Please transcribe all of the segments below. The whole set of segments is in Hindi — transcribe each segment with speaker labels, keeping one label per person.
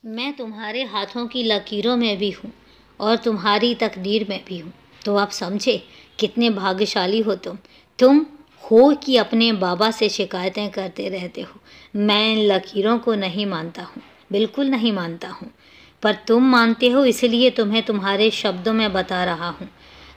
Speaker 1: मैं तुम्हारे हाथों की लकीरों में भी हूँ और तुम्हारी तकदीर में भी हूँ। तो आप समझे कितने भाग्यशाली हो तुम हो कि अपने बाबा से शिकायतें करते रहते हो। मैं इन लकीरों को नहीं मानता हूँ, बिल्कुल नहीं मानता हूँ, पर तुम मानते हो, इसलिए तुम्हें तुम्हारे शब्दों में बता रहा हूँ।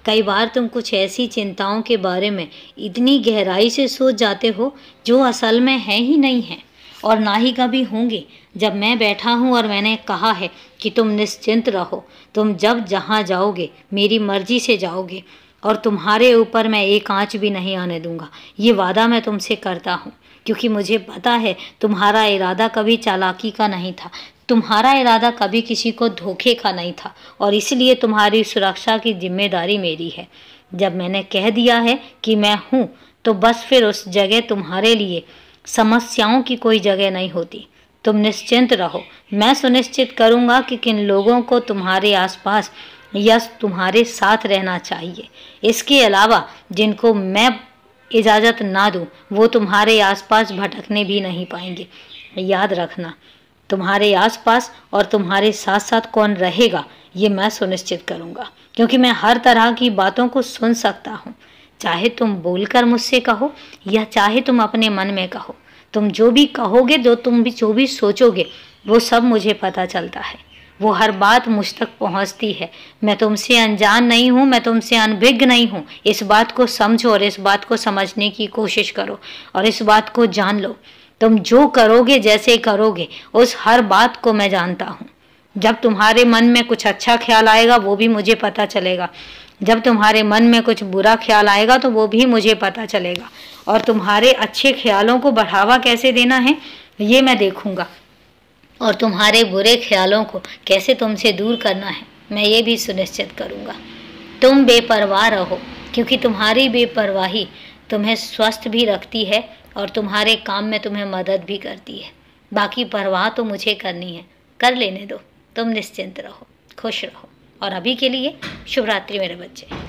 Speaker 1: कई बार तुम कुछ ऐसी चिंताओं के बारे में इतनी गहराई से सोच जाते हो जो असल में है ही नहीं है और ना ही कभी होंगे। जब मैं बैठा हूँ और मैंने कहा है कि तुम निश्चिंत रहो, तुम जब जहाँ जाओगे मेरी मर्जी से जाओगे और तुम्हारे ऊपर मैं एक आँच भी नहीं आने दूंगा, ये वादा मैं तुमसे करता हूँ। क्योंकि मुझे पता है तुम्हारा इरादा कभी चालाकी का नहीं था, तुम्हारा इरादा कभी किसी को धोखे का नहीं था और इसलिए तुम्हारी सुरक्षा की जिम्मेदारी मेरी है। जब मैंने कह दिया है कि मैं हूँ तो बस फिर उस जगह तुम्हारे लिए समस्याओं की कोई जगह नहीं होती। तुम निश्चिंत रहो, मैं सुनिश्चित करूँगा कि किन लोगों को तुम्हारे आसपास या तुम्हारे साथ रहना चाहिए। इसके अलावा जिनको मैं इजाज़त ना दूँ वो तुम्हारे आसपास भटकने भी नहीं पाएंगे। याद रखना, तुम्हारे आसपास और तुम्हारे साथ साथ कौन रहेगा ये मैं सुनिश्चित करूँगा, क्योंकि मैं हर तरह की बातों को सुन सकता हूँ। चाहे तुम बोलकर मुझसे कहो या चाहे तुम अपने मन में कहो, तुम जो भी कहोगे, जो भी सोचोगे, वो सब मुझे पता चलता है। वो हर बात मुझ तक पहुँचती है। मैं तुमसे अनजान नहीं हूँ, मैं तुमसे अनभिज्ञ नहीं हूँ। इस बात को समझो और इस बात को समझने की कोशिश करो और इस बात को जान लो। तुम जो करोगे, जैसे करोगे, उस हर बात को मैं जानता हूँ। जब तुम्हारे मन में कुछ अच्छा ख्याल आएगा वो भी मुझे पता चलेगा, जब तुम्हारे मन में कुछ बुरा ख्याल आएगा तो वो भी मुझे पता चलेगा, और तुम्हारे अच्छे ख्यालों को बढ़ावा कैसे देना है ये मैं देखूंगा, और तुम्हारे बुरे ख्यालों को कैसे तुमसे दूर करना है मैं ये भी सुनिश्चित करूंगा। तुम बेपरवाह रहो, क्योंकि तुम्हारी बेपरवाही तुम्हें स्वस्थ भी रखती है और तुम्हारे काम में तुम्हें मदद भी करती है। बाकी परवाह तो मुझे करनी है, कर लेने दो। तुम निश्चिंत रहो, खुश रहो, और अभी के लिए शुभ रात्रि मेरे बच्चे।